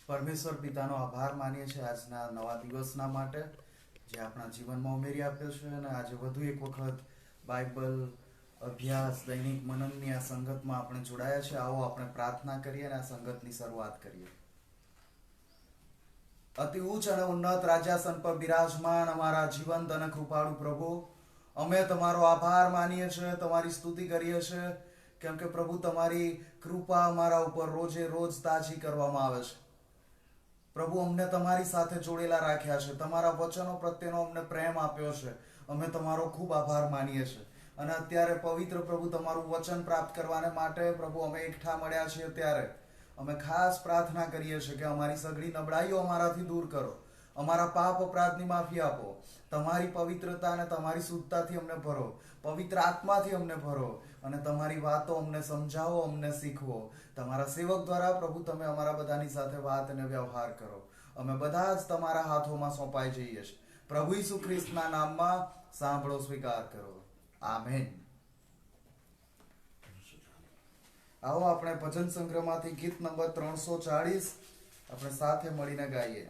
પરમેશ્વર પિતાનો આભાર માનીએ છીએ આજના નવા દિવસના માટે જે આપણા જીવનમાં ઉમેરી આપ્યો છે અને આજે વધુ એક વખત બાઇબલ અભ્યાસ દૈનિક મનનની આ સંગતમાં આપણે જોડાયા છે. આવો આપણે પ્રાર્થના કરીએ અને આ સંગતની શરૂઆત કરીએ. અતિ ઉચ્ચ અને ઉન્નત રાજાસન પર બિરાજમાન અમારા જીવંત અને કૃપાળુ પ્રભુ, અમે તમારો આભાર માનીએ છીએ, તમારી સ્તુતિ કરીએ છીએ, કેમ કે પ્રભુ તમારી કૃપા અમારા ઉપર રોજે રોજ તાજી કરવામાં આવે છે. પ્રભુ, અમને તમારી સાથે જોડેલા રાખ્યા છે, તમારા વચનો પ્રત્યેનો અમને પ્રેમ આપ્યો છે. અમે તમારો ખૂબ આભાર માનીએ છીએ. અને અત્યારે પવિત્ર પ્રભુ તમારું વચન પ્રાપ્ત કરવાને માટે પ્રભુ અમે એકઠા મળ્યા છીએ ત્યારે અમે ખાસ પ્રાર્થના કરીએ છીએ કે અમારી સઘળી નબળાઈઓ અમારાથી દૂર કરો, અમારા પાપ અપરાધની માફી આપો, તમારી પવિત્રતા અને તમારી શુદ્ધતાથી અમને ભરો, પવિત્ર આત્માથી અમને ભરો અને તમારી વાતો અમને સમજાવો, અમને શીખવો. તમારા સેવક દ્વારા પ્રભુ તમે અમારા બધાની સાથે વાત અને વ્યવહાર કરો. અમે બધા જ તમારા હાથોમાં સોંપાઈ જઈએ છીએ. પ્રભુ ઈસુ ખ્રિસ્તના નામમાં સાંભળો, સ્વીકાર કરો. આમેન. આવો આપણે ભજન સંગ્રહમાંથી ગીત નંબર 340 આપણે સાથે મળીને ગાઈએ.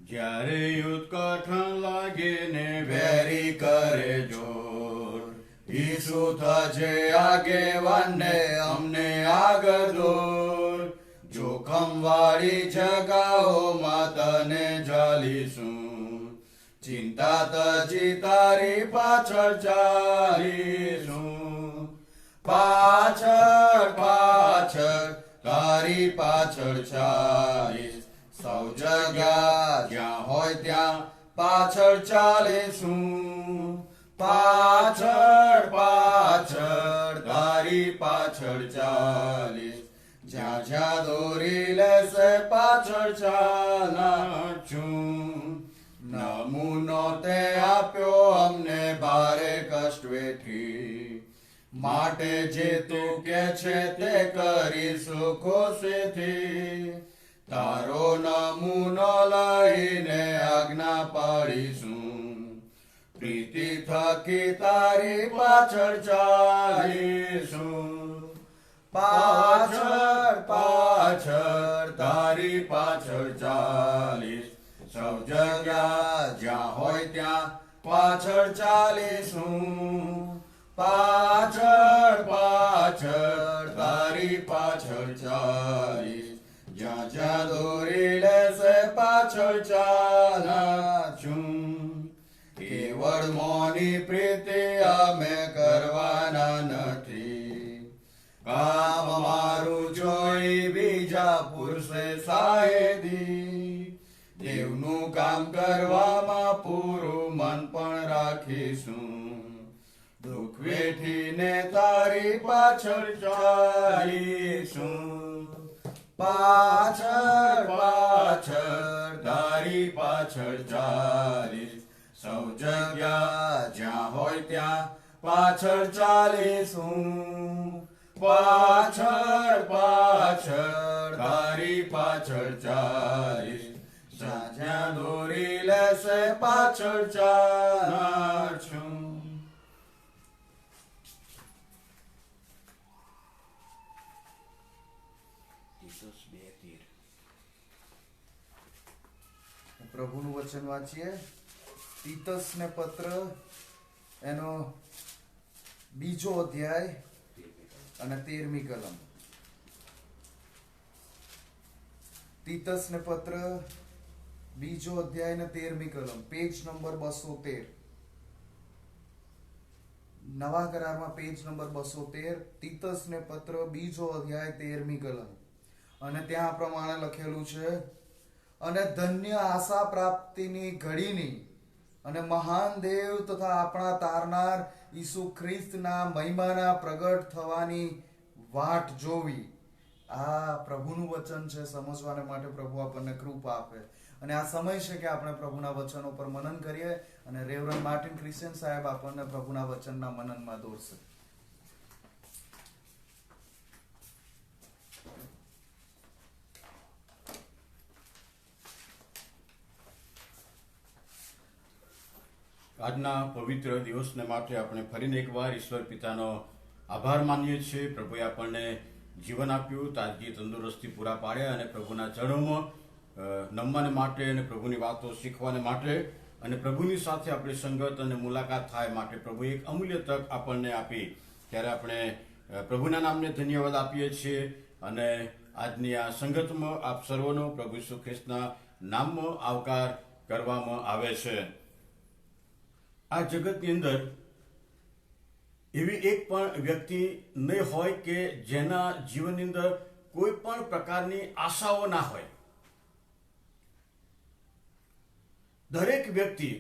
જ્યારે યુદ્ધ કઠણ લાગે ને વેરી કરે જોર, ઈસુ થજે આગેવાન ને અમને આગળ દોર. જોખમ વાળી જગાઓમાં તને ચાલીશું, ચિંતા તજી તારી પાછળ ચાલીશું. પાછળ પાછળ તારી પાછળ ચાલીશ, સૌ જગ્યા જ્યાં હોય ત્યાં પાછળ ચાલીશું. પાછળ પાછળ તારી પાછળ ચાલીશ, જ્યાં જ્યાં દોરી લેશે પાછળ ચાલશું. નમૂનો તે આપ્યો અમને ભારે કષ્ટ વેઠી, માટે જે તું કે છે તે કરીશું ખુશીથી. તારો નમૂનો લઈને આજ્ઞા પાડીશું, પ્રીતિ થકી તારી પાછળ ચાલીશું. પાછળ પાછળ તારી પાછળ ચાલીશ, સૌ જગ્યા જ્યાં હોય ત્યાં પાછળ ચાલીશું. પાછળ પાછળ તારી પાછળ ચાલીશ, જ્યાં જ્યાં દોરી લેશે પાછળ ચાલશું. કેવળ મોની પ્રીતિ અમે કરવાના નથી, કામ મારું જોઈ બીજા પુરુષે સાહેદી. દેવનું કામ કરવામાં પૂરું મન પણ રાખીશું, દુઃખ વેઠીને તારી પાછળ ચાલીશું. પાછળ પાછળ તારી પાછળ ચાલીશ, સૌ જગ્યા જ્યાં હોય ત્યાં પાછળ ચાલીશું. પાછળ પાછળ તારી પાછળ ચાલીશ, જ્યાં જ્યાં દોરી લેશે પાછળ ચાલશું. પ્રભુનું વચન વાંચીએ. તીતસને પત્ર એનો 2 અધ્યાય અને 13મી કલમ. તીતસને પત્ર 2 અધ્યાય અને 13મી કલમ, પેજ નંબર 213. નવા કરારમાં પેજ નંબર 213. તીતસને પત્ર 2 અધ્યાય 13મી કલમ. અને ત્યાં આ પ્રમાણે લખેલું છે: અને ધન્ય આશા પ્રાપ્તિની ઘડીની અને મહાન દેવ તથા આપણા તારનાર ઈસુ ખ્રિસ્તના મહિમાના પ્રગટ થવાની વાટ જોવી. આ પ્રભુનું વચન છે. સમજવાને માટે પ્રભુ આપણને કૃપા આપે. અને આ સમય છે કે આપણે પ્રભુના વચનો પર મનન કરીએ અને રેવરન્ડ માર્ટિન ક્રિશ્ચિયન સાહેબ આપણને પ્રભુના વચનના મનનમાં દોરશે. આજના પવિત્ર દિવસને માટે આપણે ફરીને એકવાર ઈશ્વર પિતાનો આભાર માનીએ છીએ. પ્રભુએ આપણને જીવન આપ્યું, તાજગી તંદુરસ્તી પૂરા પાડ્યા અને પ્રભુના ચરણોમાં નમવાને માટે અને પ્રભુની વાતો શીખવાને માટે અને પ્રભુની સાથે આપણી સંગત અને મુલાકાત થાય માટે પ્રભુએ એક અમૂલ્ય તક આપણને આપી. ત્યારે આપણે પ્રભુના નામને ધન્યવાદ આપીએ છીએ અને આજની આ સંગતમાં આપ સર્વનો પ્રભુ ઈસુ ખ્રિસ્તના નામમાં આવકાર કરવામાં આવે છે. આ જગતની અંદર એવી એક પણ વ્યક્તિ નહીં હોય કે જેના જીવનની અંદર કોઈ પણ પ્રકારની આશાઓ ના હોય. દરેક વ્યક્તિ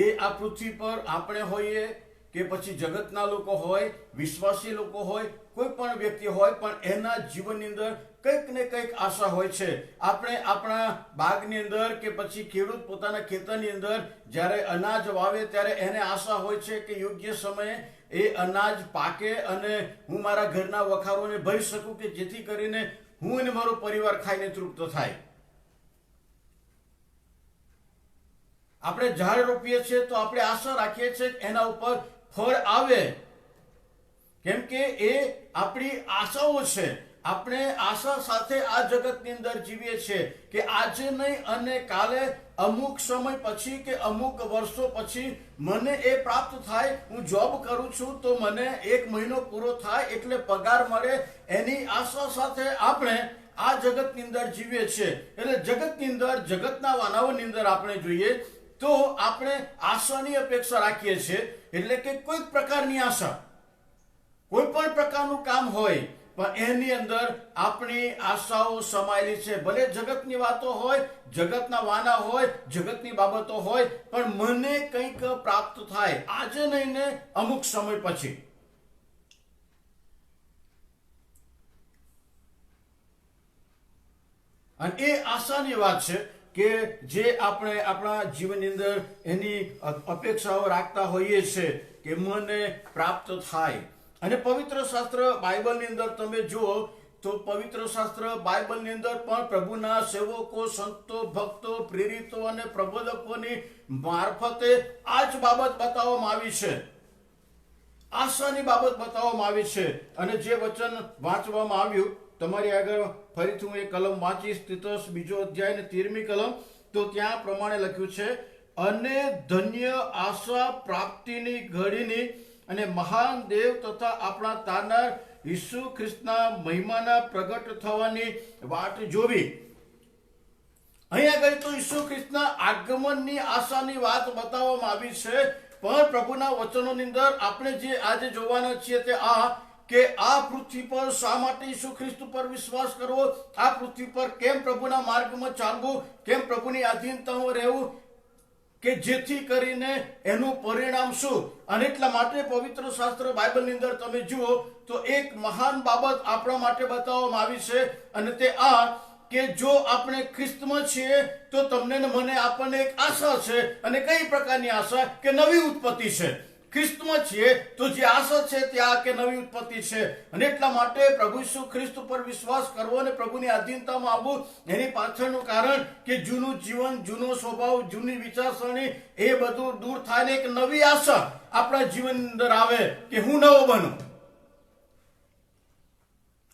એ આ પૃથ્વી પર આપણે હોઈએ કે પછી જગતના લોકો હોય, વિશ્વાસી લોકો હોય, કોઈ પણ વ્યક્તિ હોય, પણ એના જીવનની અંદર કંઈક ને કંઈક આશા હોય છે. આપણે આપણા બાગની અંદર કે પછી ખેડૂત પોતાના ખેતરની અંદર જ્યારે અનાજ વાવે ત્યારે એને આશા હોય છે કે યોગ્ય સમયે એ અનાજ પાકે અને હું મારા ઘરના વખારોને ભરી શકું કે જેથી કરીને હું અને મારો પરિવાર ખાઈને તૃપ્ત થાય. આપણે ઝાડ રોપીએ છીએ તો આપણે આશા રાખીએ છીએ કે એના ઉપર ફળ આવે, કેમ કે એ આપણી આશાઓ છે. આપણે આશા સાથે આ જગતની અંદર જીવીએ છીએ કે આજે નહીં અને કાલે અમુક સમય પછી કે અમુક વર્ષો પછી મને એ પ્રાપ્ત થાય. હું જોબ કરું છું તો મને 1 મહિનો પૂરો થાય એટલે પગાર મળે, એની આશા સાથે આપણે આ જગતની અંદર જીવીએ છીએ. એટલે જગતની અંદર, જગતના વાનાઓની અંદર આપણે જોઈએ તો આપણે આશાની અપેક્ષા રાખીએ છીએ. એટલે કે કોઈક પ્રકારની આશા, કોઈ પણ પ્રકારનું કામ હોય પણ એની અંદર આપણી આશાઓ સમાયેલી છે. ભલે જગતની વાતો હોય, જગતના વાના હોય, જગતની બાબતો હોય, પણ મને કંઈક પ્રાપ્ત થાય આજે નહીં ને અમુક સમય પછી. અને એ આશાની વાત છે કે જે આપણે આપણા જીવનની અંદર એની અપેક્ષાઓ રાખતા હોઈએ છીએ કે મને પ્રાપ્ત થાય. અને પવિત્ર શાસ્ત્ર બાઇબલની અંદર તમે જુઓ તો પવિત્ર શાસ્ત્ર બાઇબલની અંદર પણ પ્રભુના સેવકો, સંતો, ભક્તો, પ્રેરિતો અને પ્રબોધકોની મારફતે આ જ બાબત બતાવવામાં આવી છે. આશાની બાબત બતાવવામાં આવી છે. અને જે વચન વાંચવામાં આવ્યું તમારી આગળ ફરીથી હું એ કલમ વાંચીશ, તીતસ 2 અધ્યાય ને 13મી કલમ. તો ત્યાં પ્રમાણે લખ્યું છે, અને ધન્ય આશા પ્રાપ્તિની ઘડીની અને મહાન દેવ તથા આપણા તારનાર ઈસુ ખ્રિસ્તના મહિમાના પ્રગટ થવાની વાટ જોવી. અહીં આગળ તો ઈસુ ખ્રિસ્તના આગમનની આશાની વાત બતાવવામાં આવી છે. પણ પ્રભુના વચનોની અંદર આપણે જે આજે જોવાના છીએ તે આ કે આ પૃથ્વી પર શા માટે ઈસુ ખ્રિસ્ત પર વિશ્વાસ કરવો, આ પૃથ્વી પર કેમ પ્રભુના માર્ગમાં ચાલવું, કેમ પ્રભુની આધીનતામાં રહેવું, કે જેથી કરીને એનું પરિણામ શું. અને એટલા માટે પવિત્ર શાસ્ત્ર બાઇબલની અંદર તમે જુઓ તો એક મહાન બાબત આપણા માટે બતાવવામાં આવી છે. અને તે આ કે જો આપણે ખ્રિસ્તમાં છીએ તો તમને ને મને આપણને એક આશા છે. અને કઈ પ્રકારની આશા? કે નવી ઉત્પત્તિ છે. ખ્રિસ્તમાં છીએ તો જે આશા છે તે આ કે નવી ઉત્પત્તિ છે. અને એટલા માટે પ્રભુ ઈસુ ખ્રિસ્ત પર વિશ્વાસ કરવો અને પ્રભુની આધીનતામાં આવવું, એની પાછળનું કારણ કે જૂનું જીવન, જૂનો સ્વભાવ, જૂની વિચારસરણી એ બધું દૂર થાય ને એક નવી આશા આપણા જીવનની અંદર આવે કે હું નવો બનું.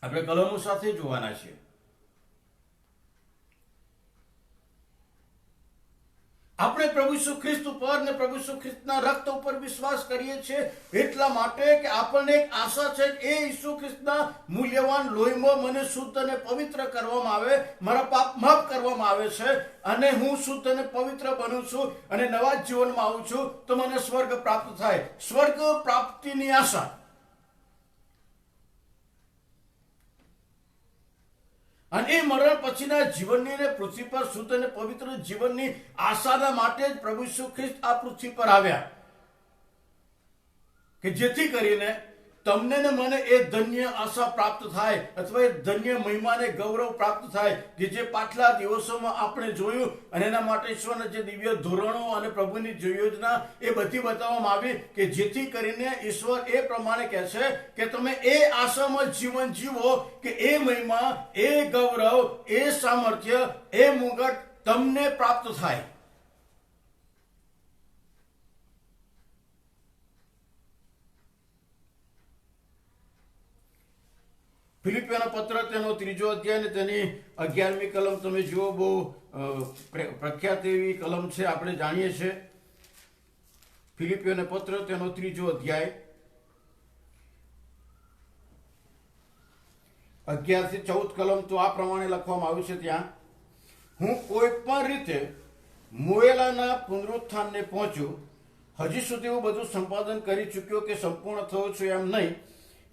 આપણે કલમો સાથે જોવાના છીએ. આપણે પ્રભુ ઈસુ ખ્રિસ્ત ઉપર ને પ્રભુ ઈસુ ખ્રિસ્તના રક્ત ઉપર વિશ્વાસ કરીએ છીએ એટલા માટે કે આપણને એક આશા છે કે એ ઈસુ ખ્રિસ્તના મૂલ્યવાન લોહીમાં મને શુદ્ધ અને પવિત્ર કરવામાં આવે, મારા પાપ માફ કરવામાં આવે છે અને હું શુદ્ધ અને પવિત્ર બનું છું અને નવા જીવનમાં આવું છું તો મને સ્વર્ગ પ્રાપ્ત થાય. સ્વર્ગ પ્રાપ્તિની આશા. અને એ મરણ પછીના જીવનની ને પૃથ્વી પર શુદ્ધ અને પવિત્ર જીવનની આશાના માટે જ પ્રભુ ઈસુ ખ્રિસ્ત આ પૃથ્વી પર આવ્યા કે જેથી કરીને તમને ને મને એ ધન્ય આશા પ્રાપ્ત થાય અથવા એ ધન્ય મહિમાને ગૌરવ પ્રાપ્ત થાય કે જે પાછલા દિવસોમાં આપણે જોયું. અને એના માટે ઈશ્વરના જે દિવ્ય ધોરણો અને પ્રભુની જે યોજના એ બધી બતાવવામાં આવી કે જેથી કરીને ઈશ્વર એ પ્રમાણે કહે છે કે તમે એ આશામાં જીવન જીવો કે એ મહિમા, એ ગૌરવ, એ સામર્થ્ય, એ મુગટ તમને પ્રાપ્ત થાય. ફિલિપિયોનો પત્ર તેનો 3 અધ્યાય ને તેની 11મી કલમ તમે જુઓ, બહુ પ્રખ્યાત એવી કલમ છે, આપણે જાણીએ છીએ. ફિલિપિયોનો પત્ર તેનો 3 અધ્યાય 11 થી 14 કલમ તો આ પ્રમાણે લખવામાં આવ્યું છે ત્યાં: હું કોઈ પણ રીતે મોયેલાના પુનરુત્થાનને પહોંચ્યું. હજી સુધી હું બધું સંપાદન કરી ચૂક્યો કે સંપૂર્ણ થયો છું એમ નહીં,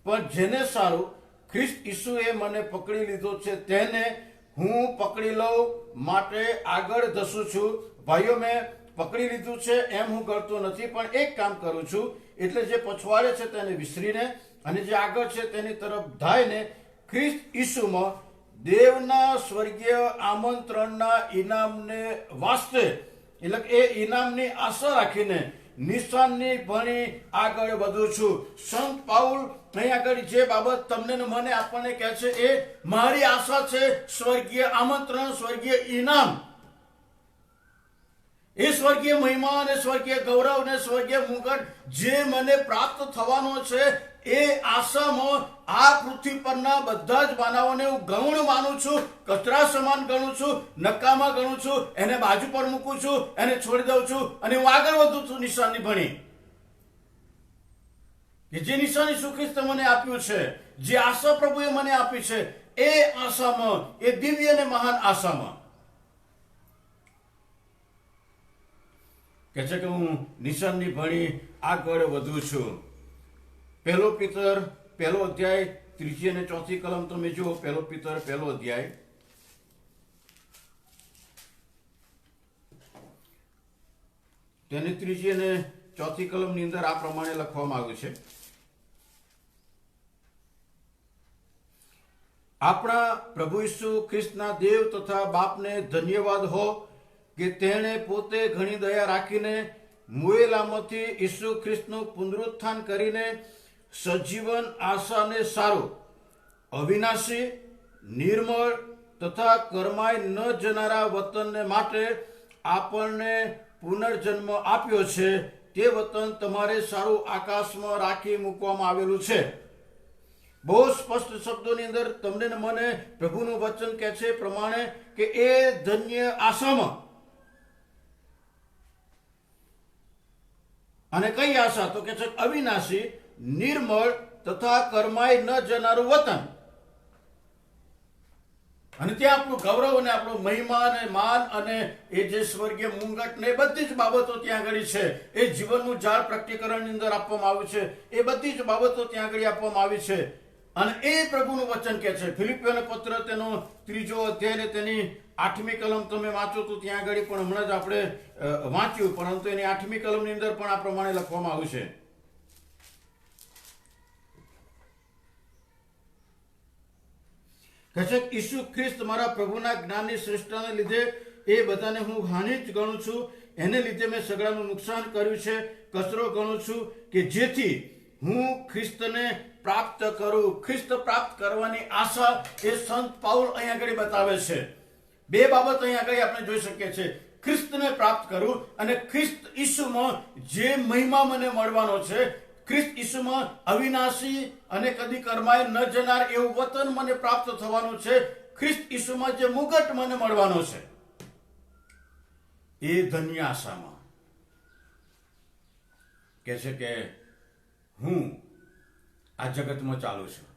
પણ જેને સારું ખ્રિસ્ત ઈસુએ મને પકડી લીધો છે તેને હું પકડી લઉં માટે આગળ ધસું છું. ભાઈઓ, મેં પકડી લીધું છે એમ હું કરતો નથી, પણ એક કામ કરું છું, એટલે જે પછવાડે છે તેને વિસરીને અને જે આગળ છે તેની તરફ ધાઈને ખ્રિસ્ત ઈસુમાં દેવના સ્વર્ગીય આમંત્રણના ઇનામને વાસ્તે, એટલે એ ઇનામની આશા રાખીને નિશાનની ભણી આગળ વધું છું. સંત પાઉલ અહીં આગળ જે બાબત તમને ને મને આપણને કહે છે એ મારી આશા છે. સ્વર્ગીય આમંત્રણ, સ્વર્ગીય ઇનામ, એ સ્વર્ગીય મહિમા અને સ્વર્ગીય ગૌરવ અને સ્વર્ગીય મુગટ જે મને પ્રાપ્ત થવાનો છે, એ આશામાં આ પૃથ્વી પરના બધા જ માનવોને હું ગૌણ માનું છું, કચરા સમાન ગણું છું, નકામા ગણું છું, એને બાજુ પર મૂકું છું, એને છોડી દઉં છું અને હું આગળ વધું છું નિશાનની ભણી. કે જે નિશાની ઈસુ ખ્રિસ્તે મને આપ્યું છે, જે આશા પ્રભુએ મને આપી છે, એ આશામાં, એ દિવ્ય અને મહાન આશામાં કે છે કે હું નિશાનની ભણી આગળ વધું છું. 1 પિતર 1 અધ્યાય 3 અને 4 કલમ તમે જુઓ. 1 પિતર 1 અધ્યાય તેની 3 અને 4 કલમની અંદર આ પ્રમાણે લખવામાં આવ્યું છે: આપણા પ્રભુ ઈસુ ખ્રિસ્તના દેવ તથા બાપને ધન્યવાદ હો કે તેણે પોતે ઘણી દયા રાખીને મોયેલામાંથી ઈસુ ખ્રિસ્તનું પુનરુત્થાન કરીને સજીવન, આશાને સારું, અવિનાશી, નિર્મળ તથા કરમાઈ ન જનારા વતનને માટે આપણને પુનર્જન્મ આપ્યો છે. તે વતન તમારે સારું આકાશમાં રાખી મૂકવામાં આવેલું છે. બહુ સ્પષ્ટ શબ્દોની અંદર તમને ને મને પ્રભુનું વચન કહે છે પ્રમાણે કે એ ધન્ય આશામાં, અને કઈ આશા? તો કે છે અવિનાશી, નિર્મળ તથા કરમાઈ ન જનારું વતન. અને ત્યાં આપણું ગૌરવ અને આપણો મહિમા અને માન અને એ જે સ્વર્ગીય મુંગટ ને એ બધી જ બાબતો ત્યાં આગળ છે. એ જીવનનું ઝાડ પ્રકટીકરણની અંદર આપવામાં આવ્યું છે. એ બધી જ બાબતો ત્યાં આગળ આપવામાં આવી છે. અને એ પ્રભુનું વચન કહે છે. ફિલિપિયોનો પત્ર તેનો 3 અધ્યાય ને તેની 8મી કલમ તમે વાંચો તો ત્યાં આગળ પણ હમણાં જ આપણે વાંચ્યું, પરંતુ એની 8મી કલમની અંદર પણ આ પ્રમાણે લખવામાં આવ્યું છે: કહે છે ઈસુ ખ્રિસ્ત મારા પ્રભુના જ્ઞાનની શ્રેષ્ઠતાને લીધે એ બધાને હું હાનિ જ ગણું છું. એને લીધે મેં સગળાનું નુકસાન કર્યું છે, કચરો ગણું છું, કે જેથી હું ખ્રિસ્તને પ્રાપ્ત કરું. ખ્રિસ્ત પ્રાપ્ત કરવાની આશા એ સંત પાઉલ અહીં આગળ બતાવે છે. 2 બાબત અહીં આગળ આપણે જોઈ શકીએ છીએ: ખ્રિસ્તને પ્રાપ્ત કરું અને ખ્રિસ્ત ઈસુમાં જે મહિમા મને મળવાનો છે, ખ્રિસ્ત ઈસુમાં અવિનાશી અને કદી કરમાય ન જનાર એવું વતન મને પ્રાપ્ત થવાનું છે. ખ્રિસ્ત ઈસુમાં જે મુગટ મને મળવાનો છે, એ ધન્ય આશામાં કહે છે કે હું આ જગતમાં ચાલું છું.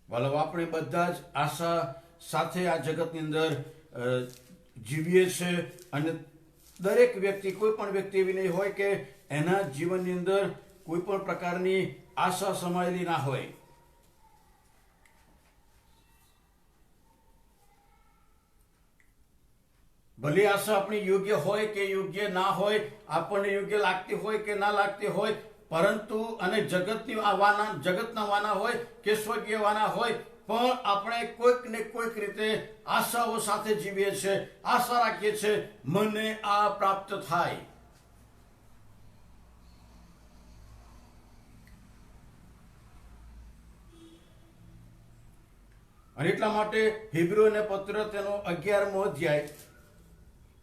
વાલો, આપણે બધા જ આશા સાથે આ જગતની અંદર જીવીએ છીએ. અને દરેક વ્યક્તિ, કોઈ પણ વ્યક્તિ એવી નહીં હોય કે એના જીવનની અંદર કોઈ પણ પ્રકારની આશા સમાયેલી ના હોય. ભલે આશા આપણી યોગ્ય હોય કે યોગ્ય ના હોય, આપણને યોગ્ય લાગતી હોય કે ના લાગતી હોય, પરંતુ અને જગતના વાના હોય કે સ્વર્ગીય વાના હોય, પણ આપણે કોઈક ને કોઈક રીતે આશાઓ સાથે જીવીએ છીએ. આશા રાખીએ છીએ મને આ પ્રાપ્ત થાય. અને એટલા માટે હિબ્રુઓને પત્ર તેનો 11મો અધ્યાય,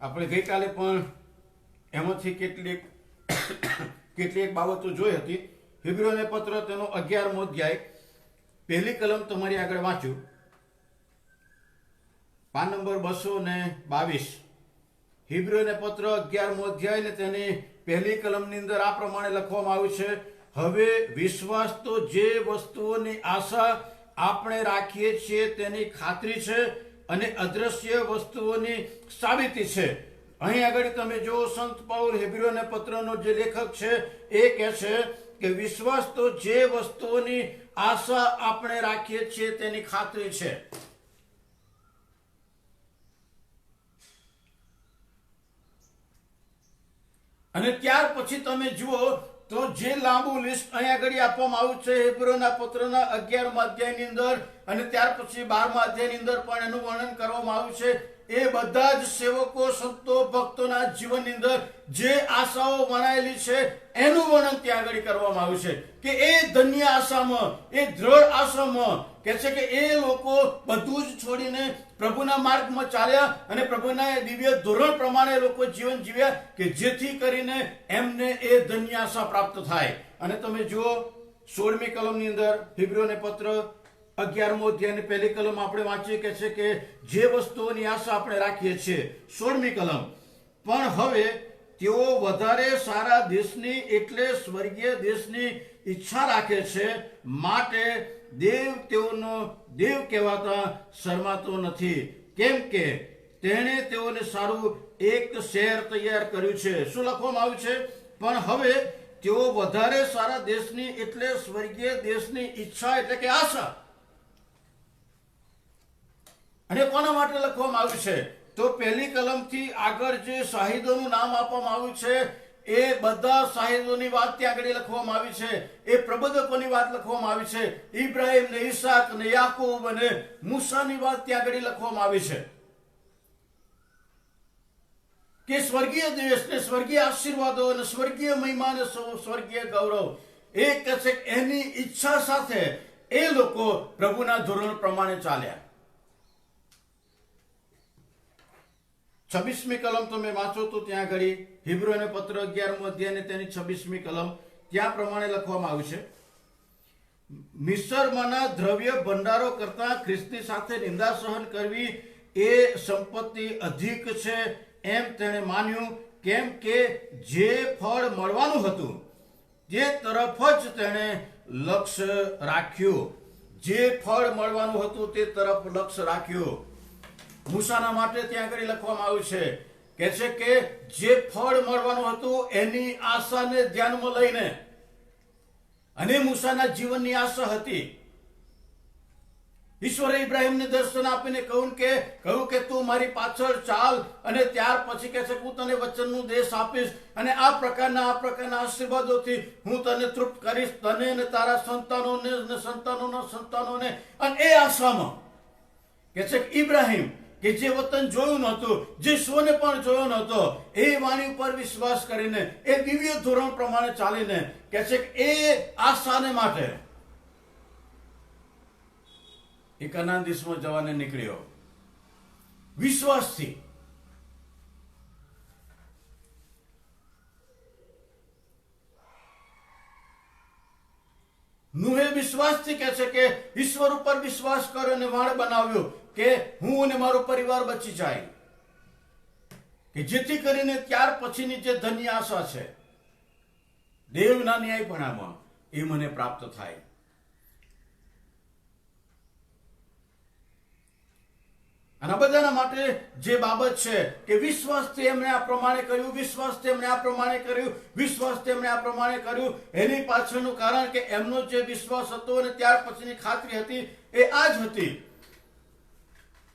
આપણે ગઈકાલે પણ એમાંથી કેટલીક બાબતો જોઈ હતી. હિબ્રુઓને પત્ર તેનો 11મો અધ્યાય પહેલી કલમ તમારી આગળ વાંચું, પાન નંબર 222, હિબ્રુને પત્ર 11મો અધ્યાય ને તેની પહેલી કલમની અંદર આ પ્રમાણે લખવામાં આવ્યું છે, હવે વિશ્વાસ તો જે વસ્તુઓની આશા આપણે રાખીએ છીએ તેની ખાતરી છે અને અદ્રશ્ય વસ્તુઓની સાબિતી છે. અહીં આગળ તમે જો સંત પાઉલ હિબ્રુને પત્રનો જે લેખક છે એ કહે છે કે વિશ્વાસ તો જે વસ્તુઓની આશા આપણે રાખીએ છીએ તેની ખાતરી છે. અને ત્યાર પછી તમે જુઓ તો જે લાંબુ લિસ્ટ અહીં આગળ આપવામાં આવ્યું છે હિબ્રુના પત્રના 11મા અધ્યાયની અંદર અને ત્યાર પછી 12મા અધ્યાયની અંદર પણ એનું વર્ણન કરવામાં આવ્યું છે. એ બધા જ સેવકો, સંતો, ભક્તોના જીવનની અંદર જે આશાઓ વણાયેલી છે એનું વર્ણન ત્યાં આગળ કરવામાં આવ્યું છે કે એ ધન્ય આશામાં, એ દ્રઢ આશામાં કે છે કે એ લોકો બધું જ છોડીને પ્રભુના માર્ગમાં ચાલ્યા અને પ્રભુના દિવ્ય ધોરણ પ્રમાણે લોકો જીવન જીવ્યા કે જેથી કરીને એમને એ ધન્ય આશા પ્રાપ્ત થાય. અને તમે જુઓ 16મી કલમની અંદર હિબ્રુને પત્ર 11મો અધ્યાયની પહેલી કલમ આપણે વાંચીએ કે છે કે જે વસ્તુઓની આશા આપણે રાખીએ છીએ. 16મી કલમ, પણ હવે તેઓ વધારે સારા દેશની એટલે સ્વર્ગીય દેશની ઈચ્છા રાખે છે, માટે દેવ તેઓનો દેવ કહેવાતા શરમાતો નથી, કેમ કે તેણે તેઓને સારું એક શહેર તૈયાર કર્યું છે. શું લખવામાં આવ્યું છે? પણ હવે તેઓ વધારે સારા દેશની એટલે સ્વર્ગીય દેશની ઈચ્છા એટલે કે આશા. અને કોના માટે લખવામાં આવ્યું છે? તો પહેલી કલમથી આગળ જે શાહીદોનું નામ આપવામાં આવ્યું છે એ બધા શાહીદોની વાત ત્યાં આગળ લખવામાં આવી છે. એ પ્રબોધકોની વાત લખવામાં આવી છે. ઇબ્રાહિમ ને ઈસાક ને યાકૂબ અને મૂસાની વાત ત્યાં આગળ લખવામાં આવી છે કે સ્વર્ગીય દેશ ને સ્વર્ગીય આશીર્વાદો અને સ્વર્ગીય મહિમા અને સ્વર્ગીય ગૌરવ એ કહે છે એની ઈચ્છા સાથે એ લોકો પ્રભુના ધોરણ પ્રમાણે ચાલ્યા. 26મી કલમ તમે વાંચો તો ત્યાં આગળ હિબ્રુને પત્ર 11મો અધ્યાય તેની 26મી કલમ ત્યાં પ્રમાણે લખવામાં આવ્યું છે, મિસ્રમાંના દ્રવ્ય ભંડારો કરતા ખ્રિસ્તી સાથે નિંદા સહન કરવી એ સંપત્તિ અધિક છે એમ તેણે માન્યું, કેમ કે જે ફળ મળવાનું હતું તે તરફ જ તેણે લક્ષ્ય રાખ્યું. જે ફળ મળવાનું હતું તે તરફ લક્ષ્ય રાખ્યું. મૂસાના માટે ત્યાં આગળ લખવામાં આવ્યું છે કે છે કે જે ફળ મળવાનું હતું એની આશાને ધ્યાનમાં લઈને, અને મૂસાના જીવનની આશા હતી. ઈશ્વરે ઇબ્રાહિમને દર્શન આપીને કહ્યું કે તું મારી પાછળ ચાલ અને ત્યાર પછી કહે છે હું તને વચનનું દેશ આપીશ અને આ પ્રકારના આશીર્વાદોથી હું તને તૃપ્ત કરીશ, તને અને તારા સંતાનોને અને સંતાનોના સંતાનોને. અને એ આશામાં કહે છે કે ઇબ્રાહિમ કે જે વતન જોયું નહોતું, જે સોને પણ જોયો નહોતો, એ વાણી ઉપર વિશ્વાસ કરીને એ દિવ્ય ધોરણ પ્રમાણે ચાલીને કહે છે કે એ આશાને માટે એ કનાન દેશમાં જવાને નીકળ્યો વિશ્વાસથી. નૂહે વિશ્વાસથી કહે છે કે ઈશ્વર ઉપર વિશ્વાસ કર્યો અને વાણ બનાવ્યો કે હું અને મારો પરિવાર બચી જાય, કે જેથી કરીને ત્યાર પછીની જે ધન્ય આશા છે દેવના ન્યાયપણામાં એ મને પ્રાપ્ત થાય. અને બધાના માટે જે બાબત છે કે વિશ્વાસથી એમણે આ પ્રમાણે કર્યું, વિશ્વાસથી એમણે આ પ્રમાણે કર્યું, વિશ્વાસથી એમણે આ પ્રમાણે કર્યું. એની પાછળનું કારણ કે એમનો જે વિશ્વાસ હતો અને ત્યાર પછીની ખાતરી હતી એ આ જ હતી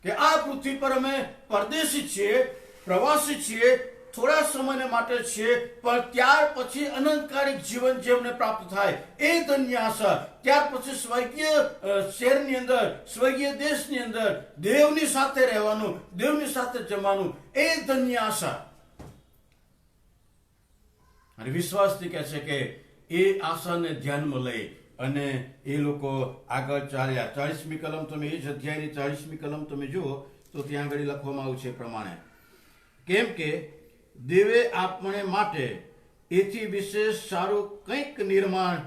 કે આ પૃથ્વી પર અમે પરદેશી છીએ, પ્રવાસી છીએ, થોડા સમય માટે છીએ, પણ ત્યાર પછી અનંતકાલિક જીવન જેમને પ્રાપ્ત થાય એ ધન્ય આશા. ત્યાર પછી સ્વર્ગીય શહેરની અંદર, સ્વર્ગીય દેશની અંદર દેવની સાથે રહેવાનું, દેવની સાથે જમવાનું, એ ધન્ય આશા. અને વિશ્વાસથી કહે છે કે એ આશાને ધ્યાનમાં લઈ અને એ લોકો આગળ ચાલ્યા. 40મી કલમ તમે એ જ અધ્યાયની 40મી કલમ તમે જુઓ તો ત્યાં આગળ લખવામાં આવ્યું છે પ્રમાણે, કેમ કે દેવે આપણે માટે એથી વિશેષ સારું કંઈક નિર્માણ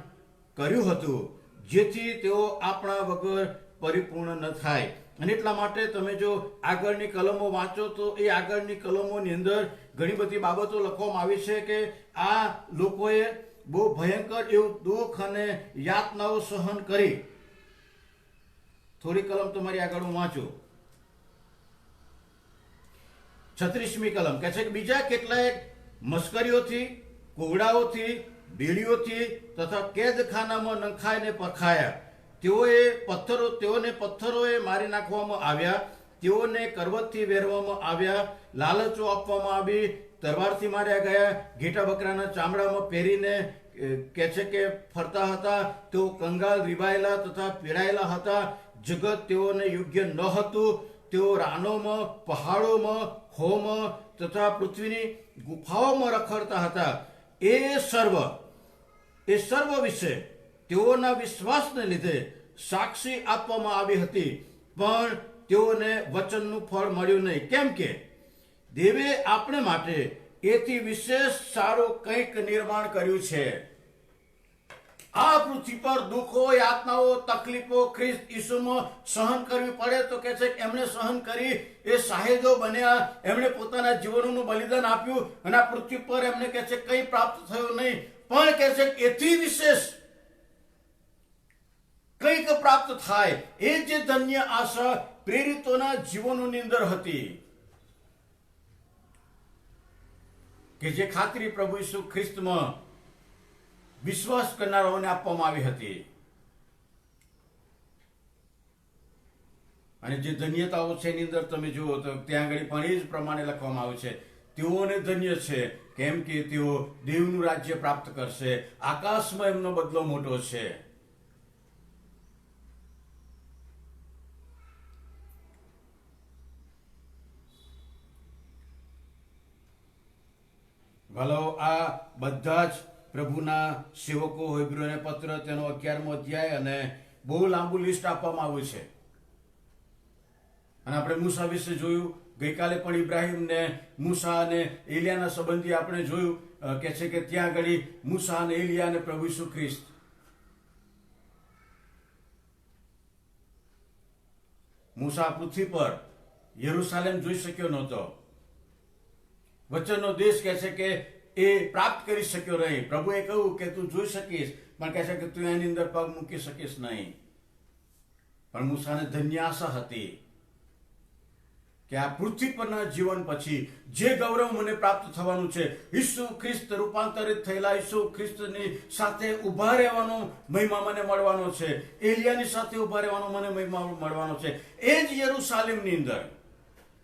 કર્યું હતું, જેથી તેઓ આપણા વગર પરિપૂર્ણ ન થાય. અને એટલા માટે તમે જો આગળની કલમો વાંચો તો એ આગળની કલમોની અંદર ઘણી બધી બાબતો લખવામાં આવી છે કે આ લોકોએ બહુ ભયંકર એવું દુઃખ અને યાતનાઓ સહન કરી. થોડી કલમ તમારી આગળ હું વાંચું. 36મી કલમ કહે છે કે બીજા કેટલાય મસ્કરીઓથી, કોગડાઓથી, બેડીઓથી તથા કેદખાનામાં નંખાઈને પરખાયા. તેઓને પથ્થરોએ મારી નાખવામાં આવ્યા, તેઓને કરવતથી વેરવામાં આવ્યા, લાલચો આપવામાં આવી, તરવારથી માર્યા ગયા, ઘેટા બકરાના ચામડામાં પહેરીને કહે છે કે ફરતા હતા. તેઓ કંગાલ, રીબાયેલા તથા પીડાયેલા હતા. જગત તેઓને યોગ્ય ન હતું. તેઓ રાનોમાં, પહાડોમાં, હોમાં તથા પૃથ્વીની ગુફાઓમાં રખડતા હતા. એ સર્વ વિશે તેઓના વિશ્વાસને લીધે સાક્ષી આપવામાં આવી હતી, પણ તેઓને વચનનું ફળ મળ્યું નહીં. કેમ કે દેવે આપણે માટે એથી વિશેષ સારું કંઈક નિર્માણ કર્યું છે. આ પૃથ્વી પર દુઃખો, યાતનાઓ, તકલીફો ખ્રિસ્ત ઈસુમાં સહન કરવી પડે તો કે છે એમણે સહન કરી, એ સાહેદો બન્યા, એમણે પોતાના જીવનનું બલિદાન આપ્યું અને આ પૃથ્વી પર એમને કે છે કંઈ પ્રાપ્ત થયું નહીં, પણ કે છે એથી વિશેષ કંઈક પ્રાપ્ત થાય. એ જે ધન્ય આશા પ્રેરિતોના જીવનોની અંદર હતી કે જે ખાતરી પ્રભુ ઈસુ ખ્રિસ્તમાં વિશ્વાસ કરનારાઓને આપવામાં આવી હતી. અને જે ધન્યતાઓ છે એની અંદર તમે જુઓ તો ત્યાં આગળ પણ એ જ પ્રમાણે લખવામાં આવ્યું છે. તેઓને ધન્ય છે કેમ કે તેઓ દેવનું રાજ્ય પ્રાપ્ત કરશે. આકાશમાં એમનો બદલો મોટો છે. ભલો આ બધા જ પ્રભુના સેવકો હિબ્રુઓને પત્ર તેનો 11મો અધ્યાય અને બહુ લાંબુ લિસ્ટ આપવામાં આવ્યું છે. અને આપણે મૂસા વિશે જોયું. ગઈકાલે પણ ઇબ્રાહિમ ને મૂસા અને એલિયાના સંબંધી આપણે જોયું કે છે કે ત્યાં આગળ મૂસા અને એલિયા અને પ્રભુ ઈસુ ખ્રિસ્ત. મૂસા પૃથ્વી પર યરૂશાલેમ જોઈ શક્યો નહોતો. વચનનો દેશ કહે છે કે એ પ્રાપ્ત કરી શક્યો નહીં. પ્રભુએ કહ્યું કે તું જોઈ શકીશ, પણ કહે છે કે તું એની અંદર પગ મૂકી શકીશ નહીં. પણ મૂસાને ધન્ય આશા હતી કે આ પૃથ્વી પરના જીવન પછી જે ગૌરવ મને પ્રાપ્ત થવાનું છે, ઈસુ ખ્રિસ્ત રૂપાંતરિત થયેલા ઈસુ ખ્રિસ્તની સાથે ઉભા રહેવાનો મહિમા મને મળવાનો છે. એલિયાની સાથે ઉભા રહેવાનો મને મહિમા મળવાનો છે. એ જ યરૂશાલેમની અંદર,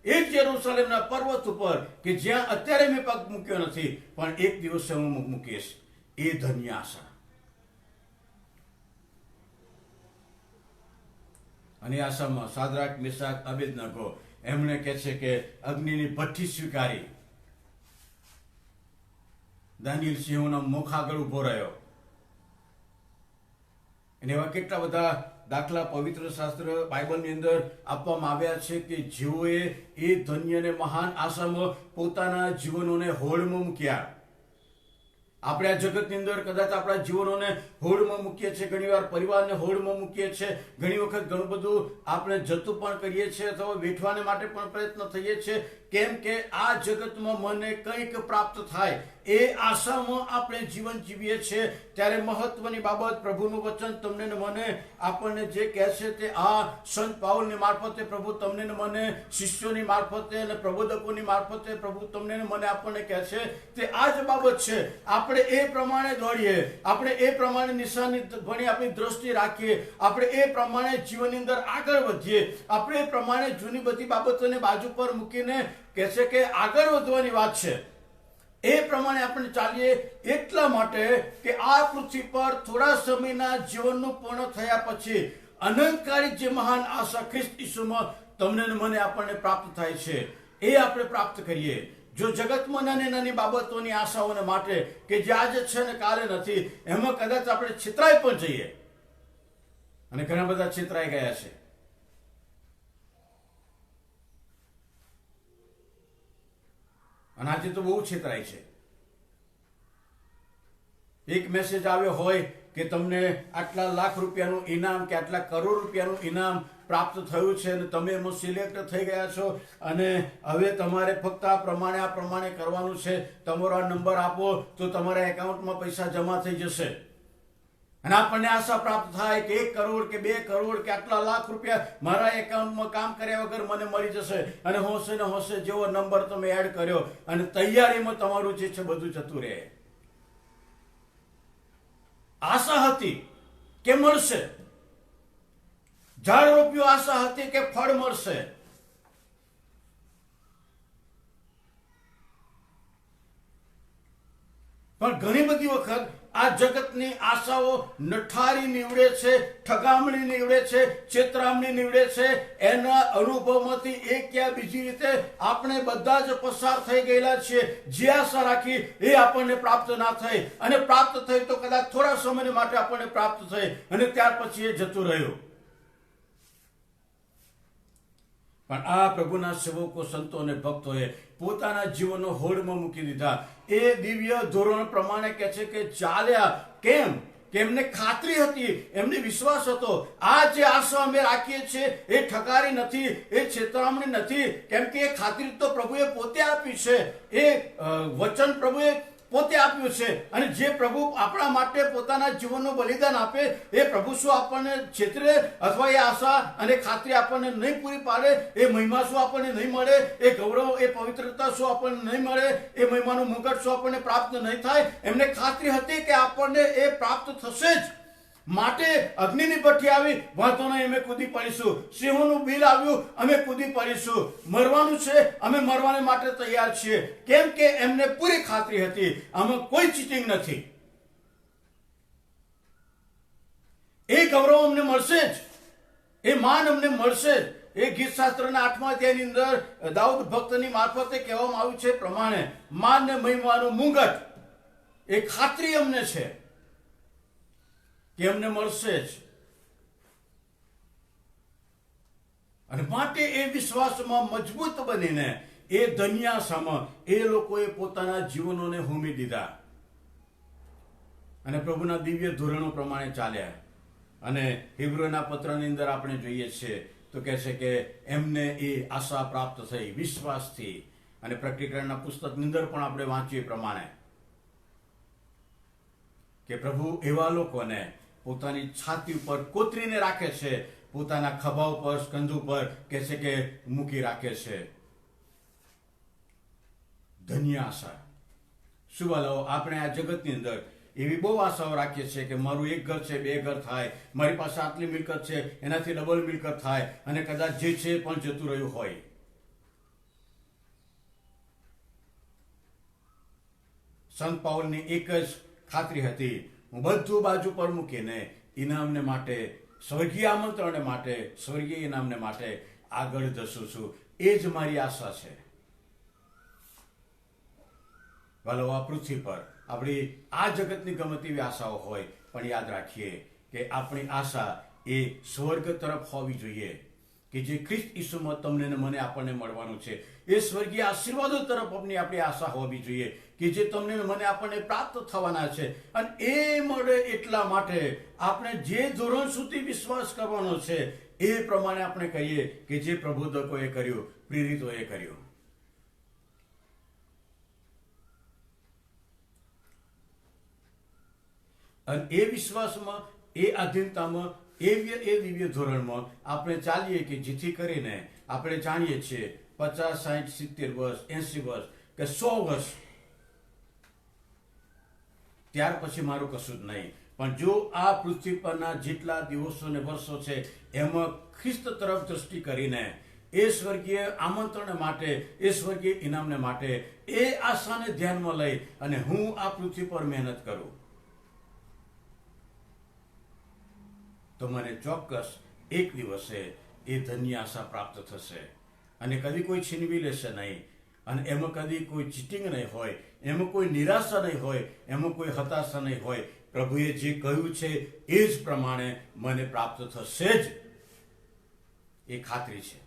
એ જ યરૂશાલેમના પર્વત ઉપર કે જ્યાં અત્યારે મેં પગ મૂક્યો નથી, પણ એક દિવસે હું મૂકીશ. એ ધન્ય આશા. અને આશામાં સાદરાક, મેશાક, અબેદનગો એમણે કહે છે કે અગ્નિની ભઠ્ઠી સ્વીકારી. દાનિયેલ સિંહોના મુખ આગળ ઉભો રહ્યો. અને એવા કેટલા બધા દાખલા પવિત્ર શાસ્ત્ર બાઇબલની અંદર આપવામાં આવ્યા છે કે જેઓએ એ ધન્ય અને મહાન આશામાં પોતાના જીવનોને હોડમાં મૂક્યા. આપણે આ જગતની અંદર કદાચ આપણા જીવનોને હોડમાં મૂકીએ છીએ, ઘણીવાર પરિવારને હોડમાં મૂકીએ છીએ, ઘણી વખત ઘણું બધું આપણે જતું પણ કરીએ છીએ અથવા વેઠવાને માટે પણ પ્રયત્ન થઈએ છીએ. કેમ કે આ જગતમાં મને કંઈક પ્રાપ્ત થાય એ આશામાં આપણે જીવન જીવીએ છીએ. ત્યારે મહત્વની બાબત પ્રભુનું વચન તમને ને મને આપણને જે કહે છે તે આ સંત પાઉલની મારફતે પ્રભુ તમને ને મને, શિષ્યોની મારફતે અને પ્રબોધકોની મારફતે પ્રભુ તમને ને મને આપણને કહે છે તે આ જ બાબત છે. આપણે એ પ્રમાણે દોડીએ, આપણે એ પ્રમાણે નિશાની ભણી આપણી દ્રષ્ટિ રાખીએ, આપણે એ પ્રમાણે જીવનની અંદર આગળ વધીએ, આપણે એ પ્રમાણે જૂની બધી બાબતોને બાજુ પર મૂકીને કહે છે કે આગળ વધવાની વાત છે. એ પ્રમાણે આપણે ચાલીએ એટલા માટે કે આ પૃથ્વી પર થોડા સમયના જીવનનું પૂર્ણ થયા પછી અનંતકાળી જે મહાન આશા ખ્રિસ્ત ઈસુમાં તમને ને મને આપણને પ્રાપ્ત થાય છે એ આપણે પ્રાપ્ત કરીએ. જો જગતમાં નાની નાની બાબતોની આશાઓને માટે કે જે આજે છે ને કાલે નથી, એમાં કદાચ આપણે છેતરાઈ પણ જઈએ. અને ઘણા બધા છેતરાઈ ગયા છે. અને આજે તો બહુ છેતરાય છે. એક મેસેજ આવ્યો હોય કે તમને આટલા લાખ રૂપિયાનું ઇનામ કે આટલા કરોડ રૂપિયાનું ઇનામ પ્રાપ્ત થયું છે અને તમે એમાં સિલેક્ટ થઈ ગયા છો અને હવે તમારે ફક્ત આ પ્રમાણે કરવાનું છે, તમારો આ નંબર આપો તો તમારા એકાઉન્ટમાં પૈસા જમા થઈ જશે. અને આપણને આશા પ્રાપ્ત થાય કે 1 કરોડ કે 2 કરોડ કે આટલા લાખ રૂપિયા મારા એકાઉન્ટમાં કામ કર્યા વગર મને મળી જશે. અને હોશે ને હોશે જેવો નંબર તમે એડ કર્યો અને તૈયારીમાં તમારું જે છે બધું જતું રહે. આશા હતી કે મળશે, ઝાડ રોપ્યું, આશા હતી કે ફળ મળશે. પણ ઘણી બધી વખત આ જગતની આશાઓ નઠારી નીવડે છે, ઠગામણી નીવડે છે, છેતરામણી નીવડે છે. એના અનુભવમાંથી એક યા બીજી રીતે આપણે બધા જ પસાર થઈ ગયેલા છીએ. જે આશા રાખી એ આપણને પ્રાપ્ત ના થઈ, અને પ્રાપ્ત થઈ તો કદાચ થોડા સમય માટે આપણને પ્રાપ્ત થઈ અને ત્યાર પછી એ જતું રહ્યું. પણ આ પ્રભુના સેવકો, સંતો અને ભક્તોએ પોતાના જીવનનો હોડમાં મૂકી દીધા. એ દિવ્ય ધોરણ પ્રમાણે કહે છે કે ચાલ્યા. કેમ? કે એમને ખાતરી હતી, એમને વિશ્વાસ હતો. આ જે આશા અમે રાખીએ છીએ એ ઠગારી નથી, એ છેતરામણી નથી. કેમ કે એ ખાતરી તો પ્રભુએ પોતે આપી છે. એ વચન પ્રભુએ પોતે આપ્યું છે. અને જે પ્રભુ આપણા માટે પોતાના જીવનનું બલિદાન આપે એ પ્રભુ શું આપણને છેતરે અથવા એ આશા અને ખાતરી આપણને નહીં પૂરી પાડે? એ મહિમા શું આપણને નહીં મળે? એ ગૌરવ, એ પવિત્રતા શું આપણને નહીં મળે? એ મહિમાનું મુગટ શું આપણને પ્રાપ્ત નહીં થાય? એમને ખાતરી હતી કે આપણને એ પ્રાપ્ત થશે જ. માટે અગ્નિની ભઠ્ઠી આવી, વાંધો નહીં, અમે કૂદી પડીશું. સિંહોનું બિલ આવ્યું, અમે કૂદી પડીશું. મરવાનું છે, અમે મરવાને માટે તૈયાર છીએ. કેમ કે એમને પૂરી ખાતરી હતી આમાં કોઈ ચીટિંગ નથી. એ ગૌરવ અમને મળશે જ, એ માન અમને મળશે જ. એ ગીત શાસ્ત્રના 8મા અધ્યાયની અંદર દાઉદ ભક્તની મારફતે કહેવામાં આવ્યું છે પ્રમાણે માન ને મહિમાનું મુગટ, એ ખાતરી અમને છે કે એમને મળશે જ. અને માટે એ વિશ્વાસમાં મજબૂત બનીને એ ધન્યાસામાં એ લોકોએ પોતાના જીવનોને હોમી દીધા અને પ્રભુના દિવ્ય ધોરણો પ્રમાણે ચાલ્યા. અને હિબ્રુના પત્રની અંદર આપણે જોઈએ છીએ તો કહે છે કે એમને એ આશા પ્રાપ્ત થઈ વિશ્વાસથી. અને પ્રકટીકરણના પુસ્તકની અંદર પણ આપણે વાંચીએ પ્રમાણે કે પ્રભુ એવા લોકોને પોતાની છાતી ઉપર કોતરીને રાખે છે, પોતાના ખભા ઉપર, સ્કંધ ઉપર કહે છે કે મૂકી રાખે છે. ધન્ય આશા. શું વાલાઓ, આપણે આ જગતની અંદર એવી બહુ આશાઓ રાખીએ છીએ કે મારું 1 ઘર છે, 2 ઘર થાય, મારી પાસે આટલી મિલકત છે, એનાથી ડબલ મિલકત થાય, અને કદાચ જે છે પણ જતું રહ્યું હોય. સંત પાઉલની એક જ ખાતરી હતી, હું બધું બાજુ પર મૂકીને ઇનામને માટે, સ્વર્ગીય આમંત્રણને માટે, સ્વર્ગીય ઇનામને માટે આગળ ધસું છું. એ જ મારી આશા છે. વાલો, આ પૃથ્વી પર આપણી આ જગતની ગમે તેવી આશાઓ હોય, પણ યાદ રાખીએ કે આપણી આશા એ સ્વર્ગ તરફ હોવી જોઈએ, કે જે ખ્રિસ્ત ઈસુમાં તમને ને મને આપણને મળવાનું છે. એ સ્વર્ગીય આશીર્વાદો તરફ આપણી આશા હોવી જોઈએ કે જે તમને ને મને આપણને પ્રાપ્ત થવાના છે. અને એ મળે એટલા માટે આપણે જે ધોરણ સુધી વિશ્વાસ કરવાનો છે એ પ્રમાણે આપણે કહીએ કે જે પ્રબોધકોએ કર્યું, પ્રેરિતોએ કર્યું. અને એ વિશ્વાસમાં, એ આધીનતામાં, એ દિવ્ય ધોરણમાં આપણે ચાલીએ કે જેથી કરીને આપણે જાણીએ છીએ 50, 60, 70 વર્ષ, 80 વર્ષ કે 100 વર્ષ ત્યાર પછી મારું કશું જ નહીં. પણ જો આ પૃથ્વી પરના જેટલા દિવસો ને વર્ષો છે એમાં ખ્રિસ્ત તરફ દ્રષ્ટિ કરીને એ સ્વર્ગીય આમંત્રણ માટે, એ સ્વર્ગીય ઇનામને માટે, એ આશાને ધ્યાનમાં લઈ અને હું આ પૃથ્વી પર મહેનત કરું, તો મને ચોક્કસ એક દિવસે એ ધન્ય આશા પ્રાપ્ત થશે. અને કદી કોઈ છીનવી લેશે નહીં, અને એમાં કદી કોઈ ચીટિંગ નહીં હોય, એમાં કોઈ નિરાશા નહીં હોય, એમાં કોઈ હતાશા નહીં હોય. પ્રભુએ જે કહ્યું છે એ જ પ્રમાણે મને પ્રાપ્ત થશે જ, એ ખાતરી છે.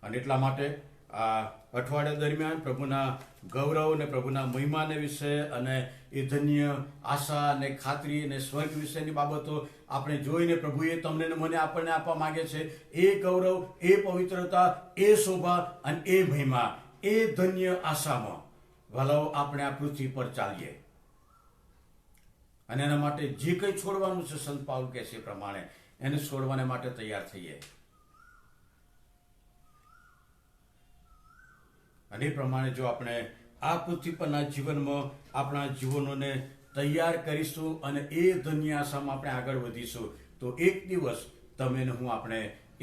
અને એટલા માટે આ અઠવાડિયા દરમિયાન પ્રભુના ગૌરવ અને પ્રભુના મહિમાને વિશે અને એ ધન્ય આશા અને ખાતરી અને સ્વર્ગ વિશેની બાબતો આપણે જોઈને પ્રભુએ તમને ને મને આપણને આપવા માંગે છે. એ ગૌરવ, એ પવિત્રતા, એ શોભા અને એ મહિમા, એ ધન્ય આશામાં ભલાઓ આપણે આ પૃથ્વી પર ચાલીએ અને એના માટે જે કંઈ છોડવાનું છે, સંત પાઉલ કહે છે એ પ્રમાણે એને છોડવાને માટે તૈયાર થઈએ. અને એ પ્રમાણે જો આપણે આ પૃથ્વી પરના જીવનમાં આપણા જીવનોને તૈયાર કરીશું અને એ ધન્ય આશામાં આપણે આગળ વધીશું તો એક દિવસ તમે ને હું આપણે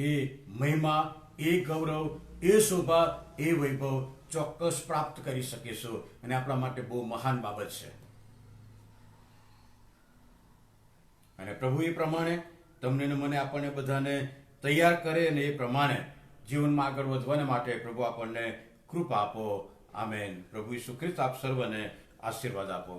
એ મહિમા, એ ગૌરવ, એ શોભા, એ વૈભવ ચોક્કસ પ્રાપ્ત કરી શકીશું. અને આપણા માટે બહુ મહાન બાબત છે. અને પ્રભુ એ પ્રમાણે તમને ને મને આપણને બધાને તૈયાર કરે અને એ પ્રમાણે જીવનમાં આગળ વધવાને માટે પ્રભુ આપણને કૃપા આપો. આમેન. પ્રભુ ઈસુ ખ્રિસ્ત આપ સર્વને આશીર્વાદ આપો.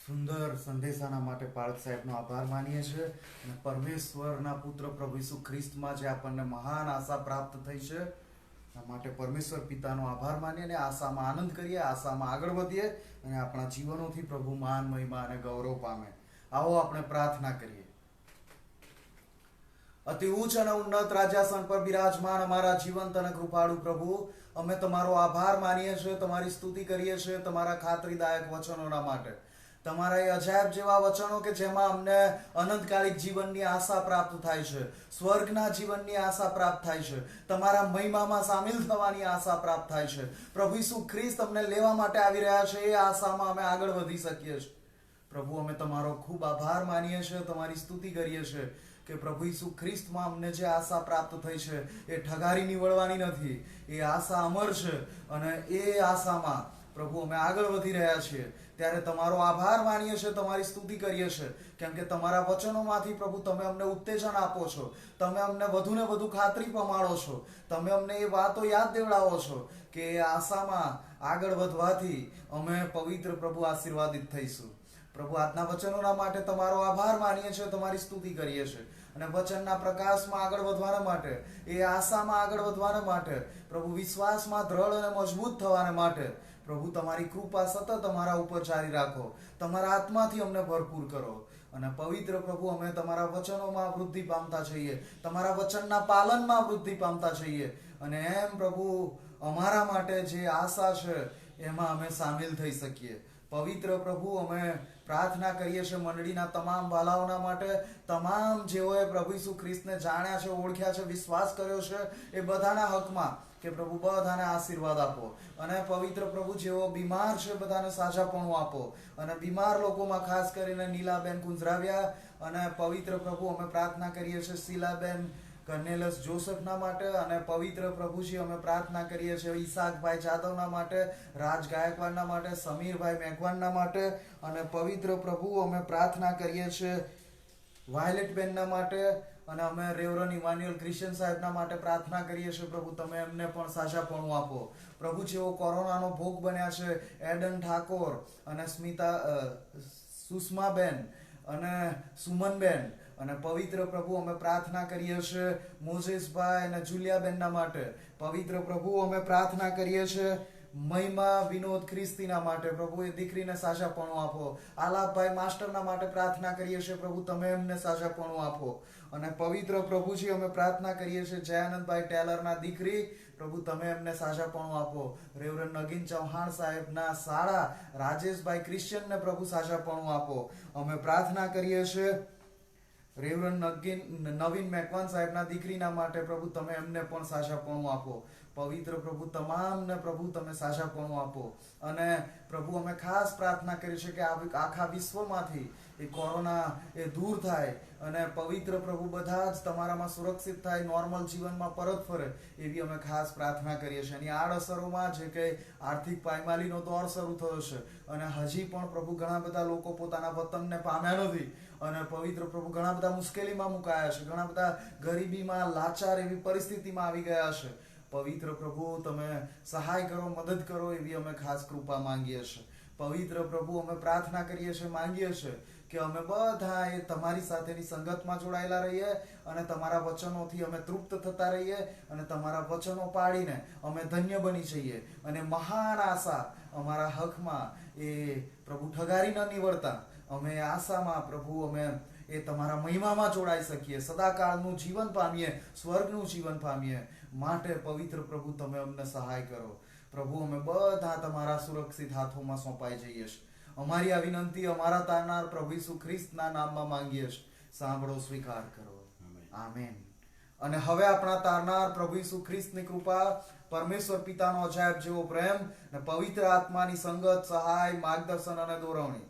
સુંદર સંદેશાના માટે પાળક સાહેબનો આભાર માનીએ છીએ અને પરમેશ્વરના પુત્ર પ્રભુ ઈસુ ખ્રિસ્તમાં જે આપણને મહાન આશા પ્રાપ્ત થઈ છે માટે પરમેશ્વર પિતાનો આભાર માનીએ અને આશામાં આનંદ કરીએ, આશામાં આગળ વધીએ અને આપણા જીવનોથી પ્રભુ માન, મહિમા અને ગૌરવ પામે. આવો આપણે પ્રાર્થના કરીએ. અતિ ઉચ્ચ અને ઉન્નત રાજાસન પર બિરાજમાન અમારા જીવંત અને કૃપાળુ પ્રભુ, અમે તમારો આભાર માનીએ છીએ, તમારી સ્તુતિ કરીએ છીએ તમારા ખાતરીદાયક વચનોના માટે. તમારા એ અજાયબ જેવા વચનો કે જેમાં અમને અનંતકાલિક જીવનની આશા પ્રાપ્ત થાય છે, સ્વર્ગના જીવનની આશા પ્રાપ્ત થાય છે, તમારા મહિમામાં સામેલ થવાની આશા પ્રાપ્ત થાય છે. પ્રભુ ઈસુ ખ્રિસ્ત અમને લેવા માટે આવી રહ્યા છે, એ આશામાં અમે આગળ વધી શકીએ છીએ. પ્રભુ, અમે તમારો ખૂબ આભાર માનીએ છીએ, તમારી સ્તુતિ કરીએ છીએ કે પ્રભુ ઈસુ ખ્રિસ્તમાં અમને જે આશા પ્રાપ્ત થઈ છે એ ઠગારી નીવડવાની નથી. એ આશા અમર છે અને એ આશામાં પ્રભુ અમે આગળ વધી રહ્યા છીએ. ત્યારે તમારો આભાર માનીએ છીએ, તમારી સ્તુતિ કરીએ છીએ કેમ કે તમારા વચનોમાંથી પ્રભુ તમે અમને ઉત્તેજન આપો છો, તમે અમને વધુ ને વધુ ખાતરી પમાડો છો, તમે અમને એ વાતો યાદ દેવડાવો છો કે એ આશામાં આગળ વધવાથી અમે પવિત્ર પ્રભુ આશીર્વાદિત થઈશું. પ્રભુ, આજના વચનોના માટે તમારો આભાર માનીએ છીએ, તમારી સ્તુતિ કરીએ છીએ અને વચનના પ્રકાશમાં આગળ વધવાના માટે, એ આશામાં આગળ વધવાના માટે, પ્રભુ વિશ્વાસમાં દ્રઢ અને મજબૂત થવાને માટે પ્રભુ તમારી કૃપા સતત અમારા ઉપર જારી રાખો. તમારા આત્માથી અમને ભરપૂર કરો અને પવિત્ર પ્રભુ અમે તમારા વચનોમાં વૃદ્ધિ પામતા જઈએ, તમારા વચનના પાલનમાં વૃદ્ધિ પામતા જઈએ અને એમ પ્રભુ અમારા માટે જે આશા છે એમાં અમે સામેલ થઈ શકીએ. પવિત્ર પ્રભુ, અમે પ્રાર્થના કરીએ છીએ મંડળીના તમામ વાલાઓના માટે, તમામ જેઓએ પ્રભુ ઈસુ ખ્રિસ્તને જાણ્યા છે, ઓળખ્યા છે, વિશ્વાસ કર્યો છે, એ બધાના હકમાં કે પ્રભુ બધાને આશીર્વાદ આપો. અને પવિત્ર પ્રભુ, જેઓ બીમાર છે બધાને સાજાપણું આપો અને બીમાર લોકોમાં ખાસ કરીને નીલાબેન કુંજરાવ્યા અને પવિત્ર પ્રભુ અમે પ્રાર્થના કરીએ છીએ શીલાબેન કર્નેલસ જોસફના માટે અને પવિત્ર પ્રભુજી અમે પ્રાર્થના કરીએ છીએ ઈસાકભાઈ જાદવના માટે, રાજ ગાયકવાડના માટે, સમીરભાઈ મેઘવાનના માટે અને પવિત્ર પ્રભુ અમે પ્રાર્થના કરીએ છીએ વાયલેટબેનના માટે અને અમે રેવરન ઇમાન્યુઅલ ક્રિશ્ચન સાહેબના માટે પ્રાર્થના કરીએ છીએ. પ્રભુ, તમે એમને પણ સાજાપણું આપો. પ્રભુ, જેઓ કોરોનાનો ભોગ બન્યા છે, એડન ઠાકોર અને સુષ્માબેન અને સુમનબેન અને પવિત્ર પ્રભુ અમે પ્રાર્થના કરીએ છીએ મોઝેસભાઈ અને જુલિયાબેનના માટે. પવિત્ર પ્રભુ, અમે પ્રાર્થના કરીએ છીએ મહિમા વિનોદ ખ્રિસ્તીના માટે. પ્રભુ, એ દીકરીને સાજાપણું આપો. આલાપભાઈ માસ્ટરના માટે પ્રાર્થના કરીએ છીએ. પ્રભુ, તમે એમને સાજાપણું આપો. અને પવિત્ર પ્રભુજી અમે પ્રાર્થના કરીએ છીએ જયાનંદભાઈ ટેલરના દીકરી, પ્રભુ તમે એમને સાજાપણું આપો. રેવરન નગીન ચૌહાણ સાહેબના શાળા રાજેશભાઈ ક્રિશ્ચનને પ્રભુ સાજાપણું આપો. અમે પ્રાર્થના કરીએ છીએ રેવરન નવીન મેકવાન સાહેબના દીકરીના માટે. પ્રભુ, તમે એમને પણ સાજાપણું આપો. પવિત્ર પ્રભુ, તમામને પ્રભુ તમે સાજાપણું આપો. અને પ્રભુ, અમે ખાસ પ્રાર્થના કરીએ છીએ કે આખા વિશ્વમાંથી એ કોરોના એ દૂર થાય અને પવિત્ર પ્રભુ બધા જ તમારામાં સુરક્ષિત થાય, નોર્મલ જીવનમાં પરત ફરે એવી અમે ખાસ પ્રાર્થના કરીએ છીએ. એની આડઅસરોમાં જે કંઈ આર્થિક પાયમાલીનો દોર શરૂ થયો છે અને હજી પણ પ્રભુ ઘણા બધા લોકો પોતાના વતનને પામ્યા નથી અને પવિત્ર પ્રભુ ઘણા બધા મુશ્કેલીમાં મુકાયા છે, ઘણા બધા ગરીબીમાં લાચાર એવી પરિસ્થિતિમાં આવી ગયા છે. પવિત્ર પ્રભુ, તમે સહાય કરો, મદદ કરો એવી અમે ખાસ કૃપા માંગીએ છીએ. પવિત્ર પ્રભુ, અમે પ્રાર્થના કરીએ છીએ, માંગીએ છીએ કે અમે બધા એ તમારી સાથેની સંગતમાં જોડાયેલા રહીએ અને તમારા વચનોથી અમે તૃપ્ત થતા રહીએ અને તમારા વચનો પાડીને અમે ધન્ય બની જઈએ અને મહાન આશા અમારા હકમાં એ પ્રભુ ઠગારી ન નીવડતા અમે આશામાં પ્રભુ અમે એ તમારા મહિમામાં જોડાઈ શકીએ, સદાકાળનું જીવન પામીએ, સ્વર્ગનું જીવન પામીએ. માટે પવિત્ર પ્રભુ તમે અમને સહાય કરો. પ્રભુ અમે બધા તમારા સુરક્ષિત હાથોમાં સોંપાઈ જઈએ છીએ. અમારી આ વિનંતી અમારા તારનાર પ્રભુ ઈસુ ખ્રિસ્તના નામમાં માંગીએ છીએ. સાંભળો, સ્વીકાર કરો. આમેન. અને હવે આપણા તારનાર પ્રભુ ઈસુ ખ્રિસ્તની કૃપા, પરમેશ્વર પિતાનો અજાયબ જેવો પ્રેમ અને પવિત્ર આત્માની સંગત, સહાય, માર્ગદર્શન અને દોરવણી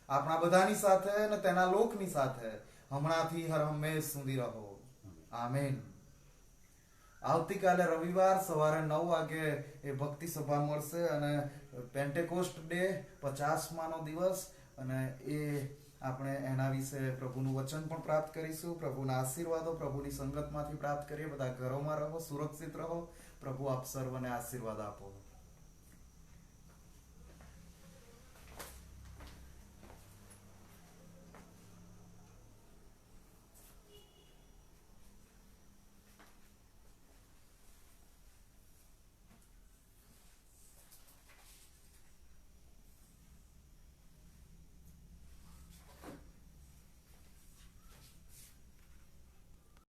આપણા બધાની સાથે અને તેના લોકની સાથે હમણાંથી હર હંમેશ સુધી રહો. આમેન. આવતીકાલે રવિવાર સવારે 9 વાગે એ ભક્તિ સભા મળશે અને પેન્ટેકોસ્ટ ડે 50માનો દિવસ, અને એ આપણે એના વિશે પ્રભુનું વચન પણ પ્રાપ્ત કરીશું. પ્રભુના આશીર્વાદો પ્રભુની સંગતમાંથી પ્રાપ્ત કરીએ. બધા ઘરોમાં રહો, સુરક્ષિત રહો. પ્રભુ આપ સર્વને આશીર્વાદ આપો.